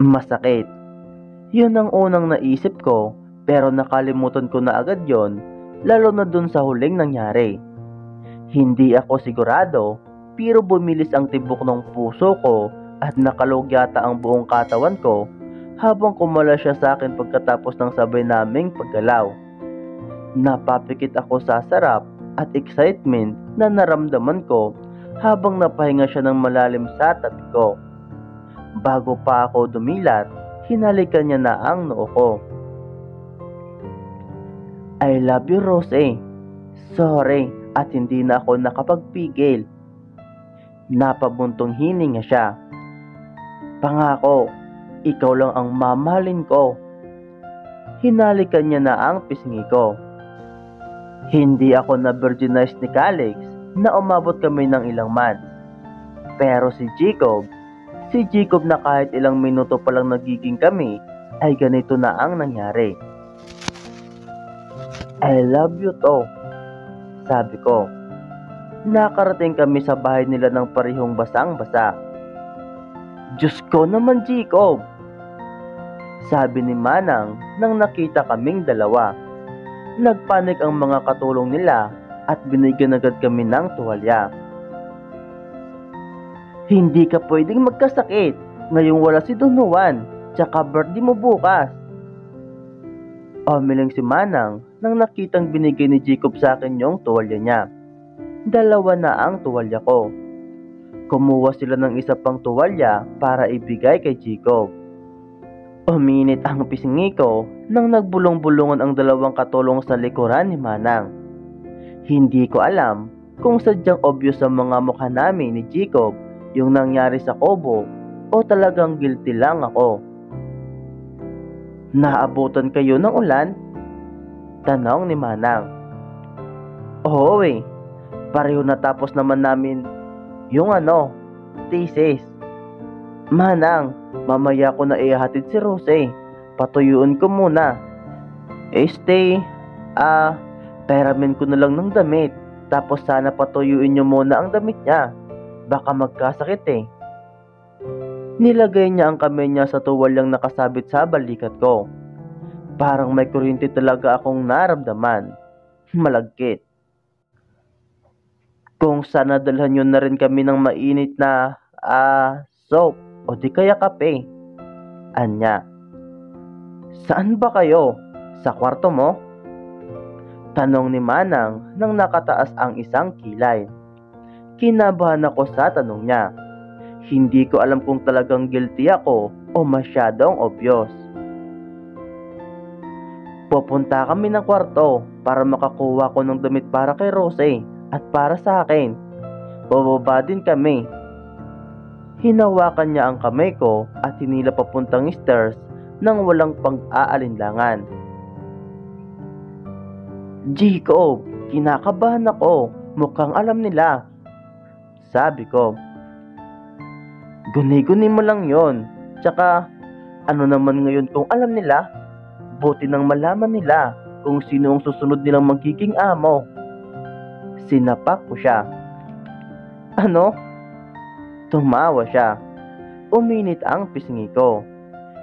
Masakit. Yun ang unang naisip ko, pero nakalimutan ko na agad yon, lalo na dun sa huling nangyari. Hindi ako sigurado, pero bumilis ang tibok ng puso ko at nakalog yata ang buong katawan ko habang kumala siya sa akin pagkatapos ng sabay naming paggalaw. Napapikit ako sa sarap at excitement na naramdaman ko habang napahinga siya ng malalim sa tabi ko. Bago pa ako dumilat, hinalikan niya na ang noo ko. I love you, Rose. Sorry, at hindi na ako nakapagpigil. Napabuntong hininga siya. Pangako, ikaw lang ang mamahalin ko. Hinalikan niya na ang pisngi ko. Hindi ako na-virginize ni Calix na umabot kami ng ilang months. Pero si Jacob na kahit ilang minuto pa lang nagiging kami, ay ganito na ang nangyari. I love you to, sabi ko. Nakarating kami sa bahay nila ng parehong basang-basa. Diyos ko naman, Jacob, sabi ni Manang nang nakita kaming dalawa. Nagpanik ang mga katulong nila at binigyan agad kami ng tuwalya. Hindi ka pwedeng magkasakit ngayong wala si Don Juan, tsaka birthday mo bukas. Umiling si Manang nang nakitang binigay ni Jacob sa akin yung tuwalya niya. Dalawa na ang tuwalya ko. Kumuha sila ng isa pang tuwalya para ibigay kay Jacob. Uminit ang pisngi ko nang nagbulong-bulungan ang dalawang katulong sa likuran ni Manang. Hindi ko alam kung sadyang obvious sa mga mukha namin ni Jacob yung nangyari sa Kobo o talagang guilty lang ako. Naabutan kayo ng ulan? Tanong ni Manang. Oo pareho natapos naman namin yung thesis. Manang, mamaya ko na ihatid si Rose. Patuyuin ko muna. Peramin ko na lang ng damit. Tapos sana patuyuin niyo muna ang damit niya. Baka magkasakit. Nilagay niya ang kamay niya sa tuwalyang nakasabit sa balikat ko. Parang may kuryente talaga akong naramdaman. Malagkit. Kung sana dalhan niyo na rin kami ng mainit na soap o di kaya kape. Anya. Saan ba kayo? Sa kwarto mo? Tanong ni Manang nang nakataas ang isang kilay. Kinabahan ako sa tanong niya. Hindi ko alam kung talagang guilty ako o masyadong obvious. Pupunta kami ng kwarto para makakuha ko ng damit para kay Rose at para sa akin. Bababa din kami. Hinawakan niya ang kamay ko at hinila papuntang stairs nang walang pang-aalinlangan. Jacob, kinakabahan ako. Mukhang alam nila. Sabi ko. Guni-guni mo lang yon. Tsaka, ano naman ngayon kung alam nila? Buti nang malaman nila kung sino ang susunod nilang magiging amo. Sinapak ko siya. Ano? Tumawa siya. Uminit ang pisngi ko.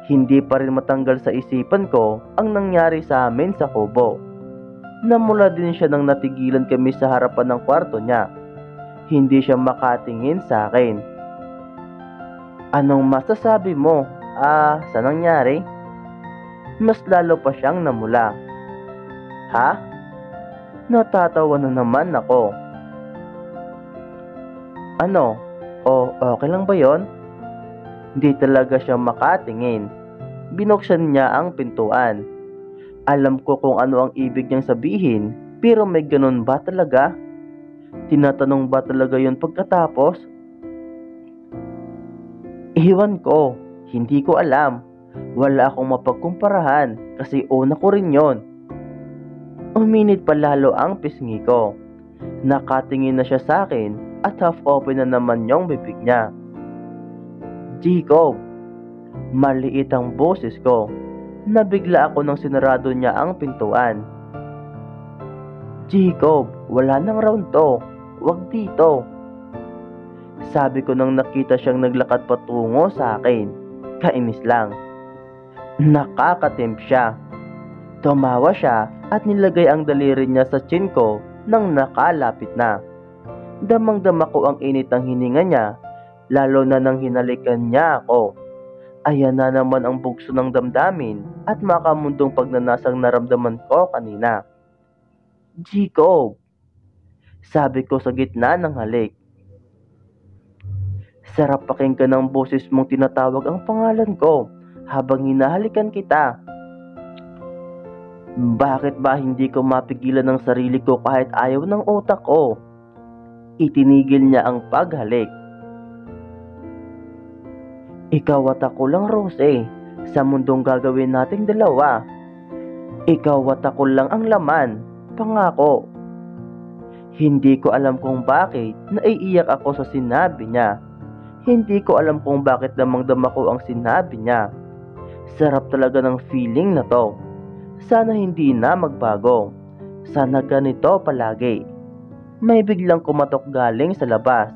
Hindi pa rin matanggal sa isipan ko ang nangyari sa amin sa Kobo. Namula din siya nang natigilan kami sa harapan ng kwarto niya. Hindi siya makatingin sa akin. Anong masasabi mo? Sa nangyari? Mas lalo pa siyang namula. Ha? Natatawa na naman ako. Ano? Okay lang ba yon? Hindi talaga siya makatingin. Binuksan niya ang pintuan. Alam ko kung ano ang ibig niyang sabihin, pero may ganun ba talaga? Tinatanong ba talaga yon pagkatapos? Iwan ko. Hindi ko alam. Wala akong mapagkumparahan kasi una ko rin yon. Uminit pa lalo ang pisngi ko. Nakatingin na siya sa akin at half open na naman yung bibig niya. Jacob, maliit ang boses ko. Nabigla ako nang sinarado niya ang pintuan. Jacob, wala nang round to. Wag dito. Sabi ko nang nakita siyang naglakad patungo sa akin. Kainis lang. Nakakatempt siya. Tumawa siya at nilagay ang daliri niya sa tiyan ko nang nakalapit na. Damang-dama ko ang init ng hininga niya, lalo na nang hinalikan niya ako. Ayan na naman ang bugso ng damdamin at makamundong pagnanasang naramdaman ko kanina. Jacob, sabi ko sa gitna ng halik. Sarap pakinggan ng boses mong tinatawag ang pangalan ko habang hinahalikan kita. Bakit ba hindi ko mapigilan ng sarili ko kahit ayaw ng utak ko? Itinigil niya ang paghalik. Ikaw at ako lang, Rose, sa mundong gagawin nating dalawa. Ikaw at ako lang ang laman, pangako. Hindi ko alam kung bakit naiiyak ako sa sinabi niya. Hindi ko alam kung bakit damang-dama ko ang sinabi niya. Sarap talaga ng feeling na to. Sana hindi na magbago. Sana ganito palagi. May biglang kumatok galing sa labas.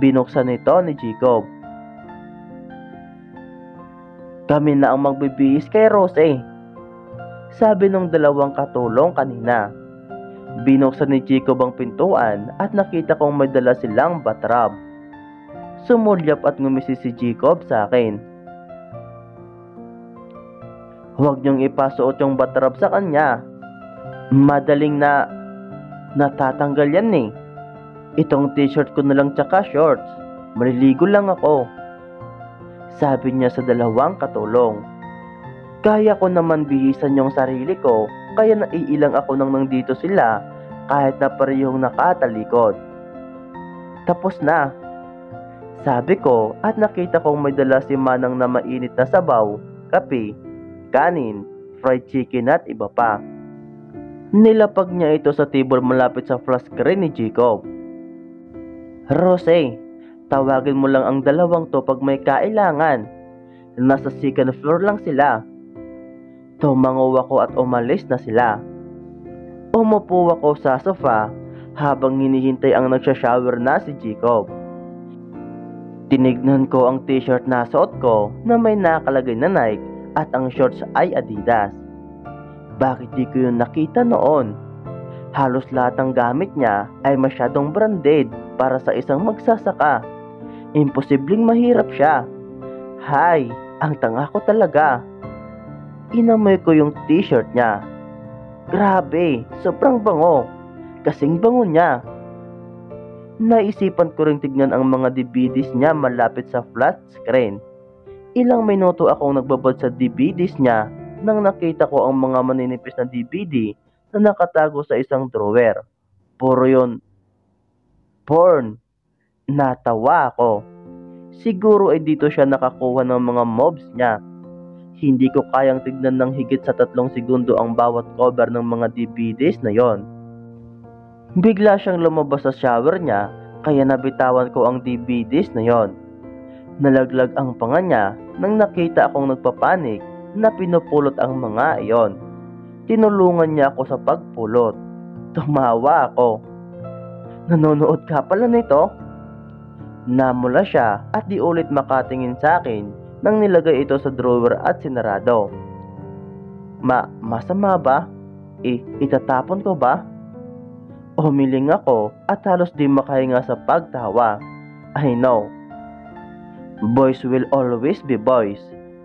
Binuksan ito ni Jacob. Kami na ang magbibihis kay Rose, sabi ng dalawang katulong kanina. Binuksan ni Jacob ang pintuan at nakita kong may dala silang batrab. Sumulyap at ngumisi si Jacob sa akin. Huwag niyong ipasuot yung batrab sa kanya. Madaling natatanggal yan eh. Itong t-shirt ko na lang tsaka shorts. Maliligo lang ako, sabi niya sa dalawang katulong. Kaya ko naman bihisan yung sarili ko, kaya naiilang ako nang nandito sila kahit na parehong nakatalikod. Tapos na, sabi ko at nakita kong may dala si Manang na mainit na sabaw, kape, kanin, fried chicken at iba pa. Nilapag niya ito sa table malapit sa flash screen ni Jacob. Rose, tawagin mo lang ang dalawang to pag may kailangan. Nasa second floor lang sila. Tumango ako at umalis na sila. Umupo ako sa sofa habang hinihintay ang nagsha-shower na si Jacob. Tinignan ko ang t-shirt na suot ko na may nakalagay na Nike at ang shorts ay Adidas. Bakit di ko yun nakita noon? Halos lahat ng gamit niya ay masyadong branded para sa isang magsasaka. Imposibleng mahirap siya. Hay, ang tanga ko talaga. Inamoy ko yung t-shirt niya. Grabe, sobrang bango. Kasing bango niya. Naisipan ko ring tignan ang mga DVDs niya malapit sa flat screen. Ilang minuto akong nagbabad sa DVDs niya nang nakita ko ang mga maninipis na DVD na nakatago sa isang drawer. Puro yon porn. Natawa ako. Siguro ay dito siya nakakuha ng mga mobs niya. Hindi ko kayang tignan ng higit sa 3 segundo ang bawat cover ng mga DVDs na yon. Bigla siyang lumabas sa shower niya, kaya nabitawan ko ang DVDs na yon. Nalaglag ang panga niya nang nakita akong nagpapanik na pinupulot ang mga iyon. Tinulungan niya ako sa pagpulot. Tumawa ako. Nanonood ka pala nito? Namula siya at di ulit makatingin sa akin nang nilagay ito sa drawer at sinarado. Masama ba? Itatapon ko ba? Humiling ako at halos di makahinga sa pagtawa. I know. Boys will always be boys.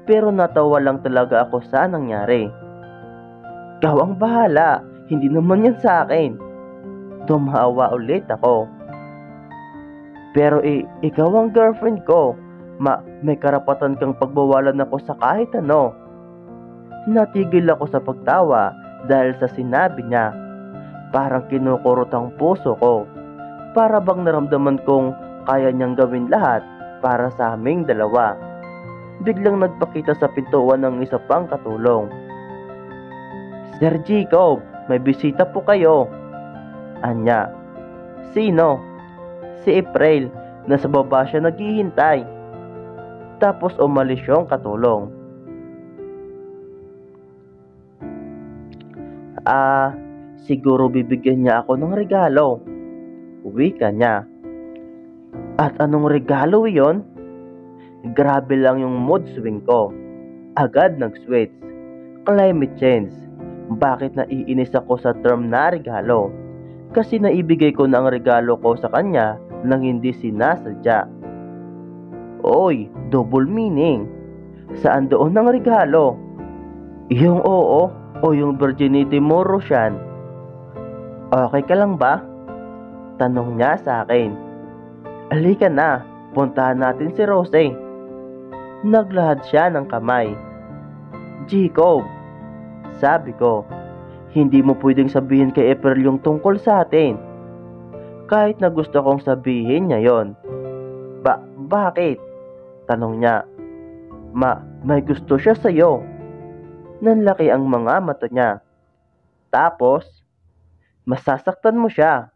Pero natawa lang talaga ako sa nangyari. Ikaw ang bahala, hindi naman yan sa akin. Tumawa ulit ako. Pero ikaw ang girlfriend ko. May karapatan kang pagbawalan ako sa kahit ano. Natigil ako sa pagtawa dahil sa sinabi niya. Parang kinukurot ang puso ko. Para bang naramdaman kong kaya niyang gawin lahat para sa aming dalawa. Biglang nagpakita sa pintuan ng isa pang katulong. Sir Jacob, may bisita po kayo. Anya. Sino? Si April, nasa baba siya naghihintay. Tapos umalis yung katulong. siguro bibigyan niya ako ng regalo. Wika niya. At anong regalo iyon? Grabe lang yung mood swing ko. Agad nag-switch. Climate change. Bakit naiinis ako sa term na regalo? Kasi naibigay ko na ang regalo ko sa kanya nang hindi sinasadya. Oy, double meaning. Saan doon ang regalo? Yung oo o yung virginity mo, Roshan? Okay ka lang ba? Tanong niya sa akin. Alika na, puntahan natin si Rose. Naglahad siya ng kamay. Jacob, sabi ko, hindi mo pwedeng sabihin kay April yung tungkol sa atin. Kahit na gusto kong sabihin niya yon. Bakit? Tanong niya. May gusto siya sa'yo. Nanlaki ang mga mata niya. Tapos, masasaktan mo siya.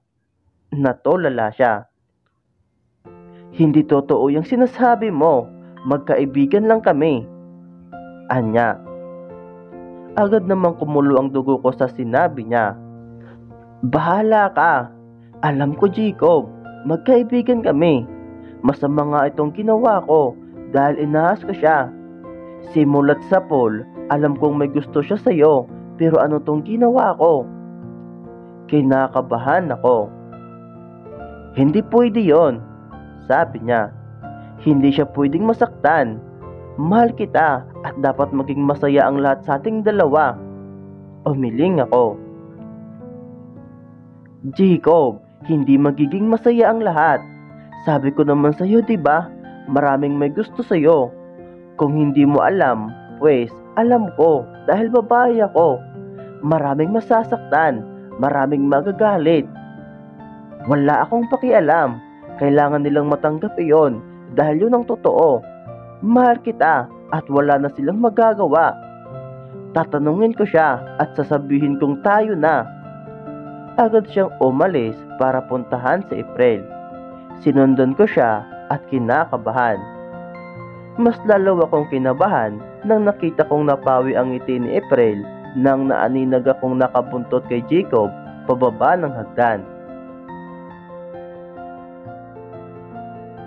Natulala siya. Hindi totoo yung sinasabi mo. Magkaibigan lang kami. Anya. Agad namang kumulo ang dugo ko sa sinabi niya. Bahala ka. Alam ko, Jacob. Magkaibigan kami. Masama nga itong ginawa ko dahil inahas ko siya. Simulat sa pool, alam kong may gusto siya sa'yo, pero ano tong ginawa ko? Kinakabahan ako. Hindi pwede yon, sabi niya. Hindi siya pwedeng masaktan. Mahal kita at dapat maging masaya ang lahat sa ating dalawa. Umiling ako. Jacob, hindi magiging masaya ang lahat. Sabi ko naman sa'yo, diba? Maraming may gusto sa'yo. Kung hindi mo alam, pues alam ko dahil babae ako. Maraming masasaktan, maraming magagalit. Wala akong pakialam. Kailangan nilang matanggap iyon dahil yun ang totoo. Mahal kita at wala na silang magagawa. Tatanungin ko siya at sasabihin kong tayo na. Agad siyang umalis para puntahan si April. Sinundan ko siya at kinakabahan. Mas lalo akong kinabahan nang nakita kong napawi ang ngiti ni April nang naaninag akong nakabuntot kay Jacob pababa ng hagdan.